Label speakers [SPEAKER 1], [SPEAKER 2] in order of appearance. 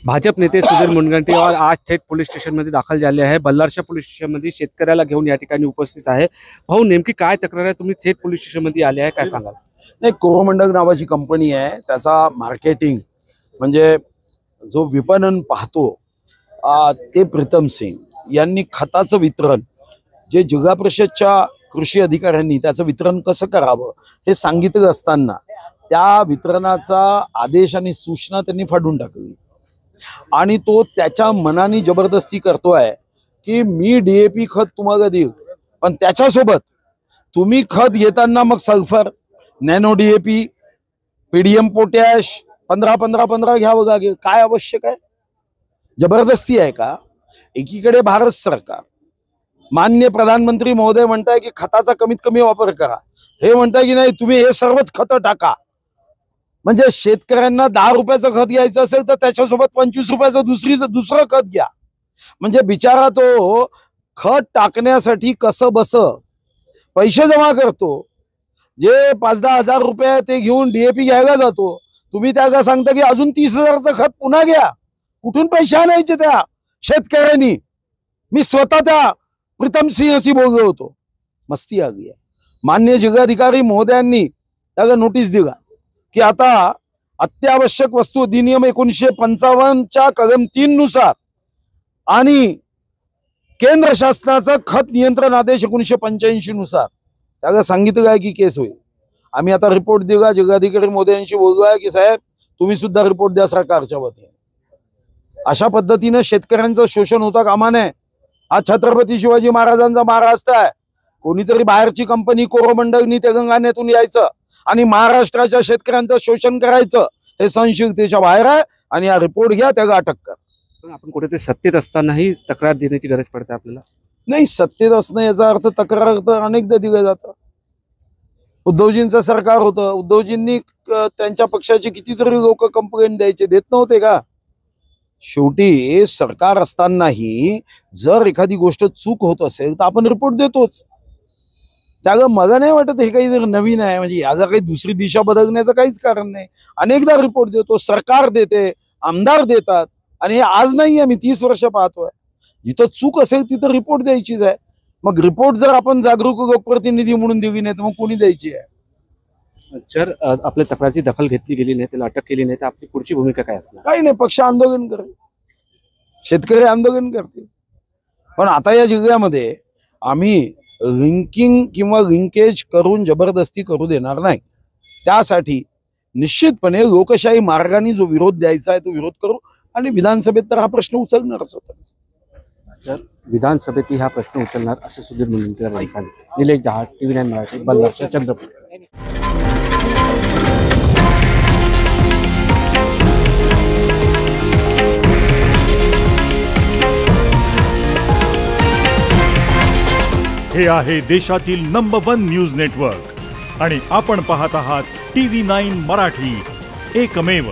[SPEAKER 1] भाजप नेते सुधीर मुनगंटीवार आज थेट पोलीस स्टेशनमध्ये दाखल झाले आहे। बल्लारशा पोलीस स्टेशनमध्ये शेतकऱ्याला घेऊन या ठिकाणी उपस्थित आहे। भाऊ, नेमकी काय तक्रार आहे? तुम्ही थेट पोलीस स्टेशनमध्ये आले आहे, काय सांगाल?
[SPEAKER 2] नाही, कोरोमंडल नावाची कंपनी आहे, त्याचा मार्केटिंग म्हणजे जो विपणन पाहतो ते प्रीतम सिंग यांनी खताचं वितरण जे जिल्हा परिषदच्या कृषी अधिकाऱ्यांनी त्याचं वितरण कसं करावं हे सांगितलं असताना त्या वितरणाचा आदेश आणि सूचना त्यांनी फाडून टाकली आणि तो त्याच्या मनाने जबरदस्ती करतोय की मी डीएपी खत तुम्हाला देऊ, पण त्याच्यासोबत तुम्ही खत घेताना मग sulphur, nano DAP, PDM potash 15-15-15 घ्यावं लागेल। काय आवश्यक आहे? जबरदस्ती आहे का? एकीकडे भारत सरकार माननीय प्रधानमंत्री महोदय म्हणताय की खताचा कमीत कमी वापर करा, हे म्हणताय की नाही तुम्ही हे सर्वच खत टाका। म्हणजे शेतकऱ्यांना 10 रुपयाचं खत घ्यायचं असेल तर त्याच्यासोबत 25 रुपयाचं दुसरं खत घ्या। म्हणजे बिचारा तो खत टाकण्यासाठी कसं बस पैसे जमा करतो, जे 5-10 हजार रुपये ते घेऊन डीएपी घ्यायला जातो, तुम्ही त्याला सांगता की अजून 30,000चं खत पुन्हा घ्या। कुठून पैसे आणायचे त्या शेतकऱ्यांनी? मी स्वतः त्या प्रीतम सिंहशी बोललो होतो, मस्ती आ गई। माननीय जिल्हाधिकारी महोदयांनी त्याला नोटीस दिला की आता अत्यावश्यक वस्तू अधिनियम 1955च्या कलम 3 नुसार आणि केंद्र शासनाचा खत नियंत्रण आदेश 1985 नुसार त्याला सांगितलं आहे की केस होईल। आम्ही आता रिपोर्ट दिला, जिल्हाधिकारी महोदयांशी बोललो आहे की साहेब तुम्ही सुद्धा रिपोर्ट द्या सरकारच्या वतीने। अशा पद्धतीने शेतकऱ्यांचं शोषण होता कामा नये। हा छत्रपती शिवाजी महाराजांचा महाराष्ट्र आहे। कोणीतरी बाहेरची कंपनी कोरोमंडलनी तेलंगणातून यायचं आणि महाराष्ट्राच्या शेतकऱ्यांचं शोषण करायचं, हे सहनशीलतेच्या बाहेर आहे आणि हा रिपोर्ट घ्या, त्याला अटक कर।
[SPEAKER 1] पण आपण कुठेतरी सत्तेत असतानाही तक्रार देण्याची गरज पडते आपल्याला?
[SPEAKER 2] नाही, सत्तेत असणं याचा अर्थ तक्रार तर अनेकदा दिलं जातं। उद्धवजींचं सरकार होतं, उद्धवजींनी त्यांच्या पक्षाचे कितीतरी लोक कंप्लेंट द्यायचे, देत नव्हते का? शेवटी सरकार असतानाही जर एखादी गोष्ट चूक होत असेल तर आपण रिपोर्ट देतोच। त्याला मला नाही वाटत हे काही नवीन आहे, म्हणजे याला काही दुसरी दिशा बदलण्याचं काहीच कारण नाही। अनेकदा रिपोर्ट देतो, सरकार देते, आमदार देतात आणि हे आज नाही आहे, मी 30 वर्ष पाहतोय। जिथं चूक असेल तिथं रिपोर्ट द्यायचीच आहे। मग रिपोर्ट जर आपण जागरूक लोकप्रतिनिधी म्हणून दिली नाही तर मग कोणी द्यायची आहे?
[SPEAKER 1] जर आपल्या तक्रारीची दखल घेतली गेली नाही, त्याला अटक केली नाही तर आपली पुढची भूमिका काय असणार?
[SPEAKER 2] काही नाही, पक्ष आंदोलन करेल, शेतकरी आंदोलन करतील। पण आता या जिल्ह्यामध्ये आम्ही लिंकिंग किंवा लिंकेज करून जबरदस्ती करू देणार नाही। त्यासाठी निश्चितपणे लोकशाही मार्गाने जो विरोध द्यायचा आहे तो विरोध करू आणि विधानसभेत तर हा प्रश्न उचलणारच होता।
[SPEAKER 1] तर विधानसभेतही हा प्रश्न उचलणार असं सुधीर मुनगंटीवार यांनी सांगितलं। निलेश जहाज, TV9 मराठी, बल्लारशा, चंद्रपूर।
[SPEAKER 3] हे आहे देशातील नंबर 1 न्यूज नेटवर्क आणि आपण पाहत आहात TV9 मराठी, एकमेव।